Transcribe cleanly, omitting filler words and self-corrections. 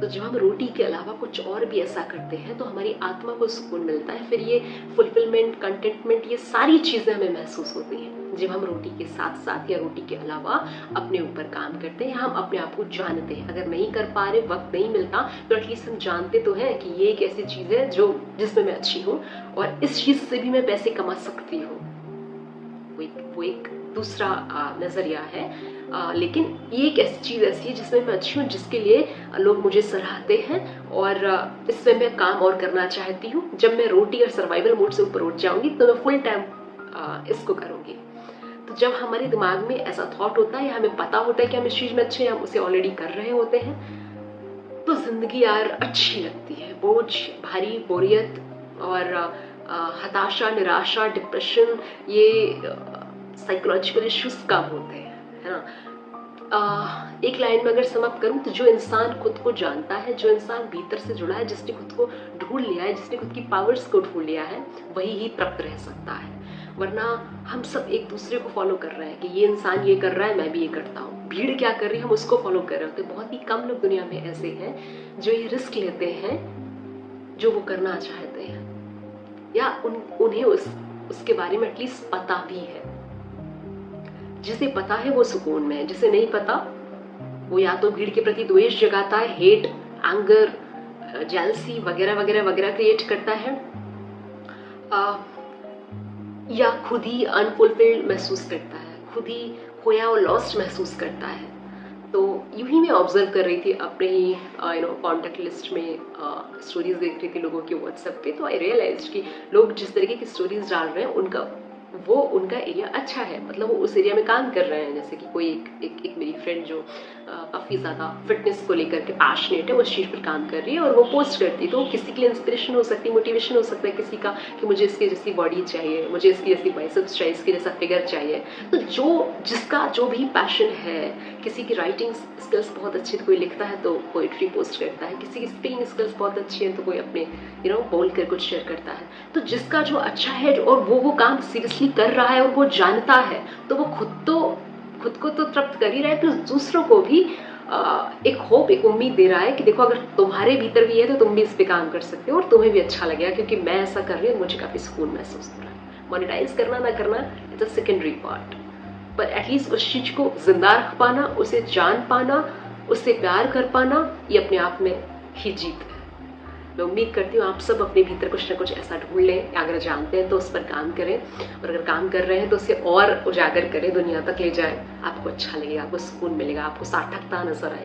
तो जब हम रोटी के अलावा कुछ और भी ऐसा करते हैं तो हमारी आत्मा को सुकून मिलता है, फिर ये फुलफिलमेंट, कंटेंटमेंट, ये सारी चीजें हमें महसूस होती हैं जब हम रोटी के साथ साथ या रोटी के अलावा अपने ऊपर काम करते हैं, हम अपने आप को जानते हैं। अगर नहीं कर पा रहे, वक्त नहीं मिलता, तो एटलीस्ट हम जानते तो हैं कि ये एक ऐसी चीज है जिसमें मैं अच्छी हूँ और इस चीज से भी मैं पैसे कमा सकती हूँ। वो एक दूसरा नजरिया है। लेकिन ये एक ऐसी चीज ऐसी है जिसमें मैं अच्छी हूँ, जिसके लिए लोग मुझे सराहते हैं और इसमें मैं काम और करना चाहती हूँ। जब मैं रोटी और सर्वाइवल मोड से ऊपर उठ जाऊंगी तो मैं फुल टाइम इसको करूंगी। तो जब हमारे दिमाग में ऐसा थॉट होता है या हमें पता होता है कि हम इस चीज में अच्छे हैं, हम उसे ऑलरेडी कर रहे होते हैं, तो जिंदगी यार अच्छी लगती है। बोझ, भारी, बोरियत और हताशा, निराशा, डिप्रेशन, ये साइकोलॉजिकल इश्यूज कम होते हैं, है ना। एक लाइन में अगर समाप्त करूं तो जो इंसान खुद को जानता है, जो इंसान भीतर से जुड़ा है, जिसने खुद को ढूंढ लिया है, जिसने खुद की पावर्स को ढूंढ लिया है, वही ही तृप्त रह सकता है। वरना हम सब एक दूसरे को फॉलो कर रहे हैं कि ये इंसान ये कर रहा है, मैं भी ये करता हूँ। भीड़ क्या कर रही है, हम उसको फॉलो कर रहे होते हैं। बहुत ही कम लोग दुनिया में ऐसे हैं जो ये रिस्क लेते हैं जो वो करना चाहते हैं, या उन्हें उसके बारे में एटलीस्ट पता भी है। जिसे पता है वो सुकून में है, जिसे नहीं पता वो या तो भीड़ के प्रति द्वेष जगाता है, हेट, एंगर, जेलसी वगैरह वगैरह वगैरह क्रिएट करता है, या खुद ही अनफुलफिल्ड महसूस करता है, खुद ही खोया और लॉस्ट महसूस करता है। तो यूं ही मैं ऑब्जर्व कर रही थी अपने ही कॉन्टेक्ट लिस्ट में, स्टोरीज देख रही थी लोगों की व्हाट्सएप पे। तो आई रियलाइज कि लोग जिस तरीके की स्टोरीज डाल रहे हैं उनका एरिया अच्छा है, मतलब वो उस एरिया में काम कर रहे हैं। जैसे कि कोई एक मेरी फ्रेंड जो काफ़ी ज़्यादा फिटनेस को लेकर के पैशनेट है, उस चीज़ पर काम कर रही है और वो पोस्ट करती है। तो किसी के लिए इंस्पिरेशन हो सकती है, मोटिवेशन हो सकता है किसी का कि मुझे इसकी जैसी बॉडी चाहिए, मुझे इसकी जैसी बाइसेप्स चाहिए, इसकी जैसा फिगर चाहिए। तो जिसका जो भी पैशन है, किसी की राइटिंग स्किल्स बहुत अच्छी तो कोई लिखता है तो पोइट्री पोस्ट करता है, किसी की स्पीकिंग स्किल्स बहुत अच्छी है तो कोई अपने बोल कर कुछ शेयर करता है। तो जिसका जो अच्छा है और वो काम सीरियसली कर रहा है और वो जानता है, तो वो खुद को तो तृप्त कर ही रहा है, तो दूसरों को भी एक होप, एक उम्मीद दे रहा है कि देखो अगर तुम्हारे भीतर भी है तो तुम भी इस पे काम कर सकते हो और तुम्हें भी अच्छा लगेगा, क्योंकि मैं ऐसा कर रही हूँ, मुझे काफी सुकून महसूस हो रहा है। मोनेटाइज करना ना करना इट्स अ सेकेंडरी पार्ट, पर एटलीस्ट उस चीज को जिंदा रख पाना, उसे जान पाना, उससे प्यार कर पाना, ये अपने आप में ही जीत है। मैं उम्मीद करती हूँ आप सब अपने भीतर कुछ ना कुछ ऐसा ढूंढ लें, अगर जानते हैं तो उस पर काम करें, और अगर काम कर रहे हैं तो उसे और उजागर करें, दुनिया तक ले जाएं। आपको अच्छा लगेगा, आपको सुकून मिलेगा, आपको सार्थकता नजर आएगी।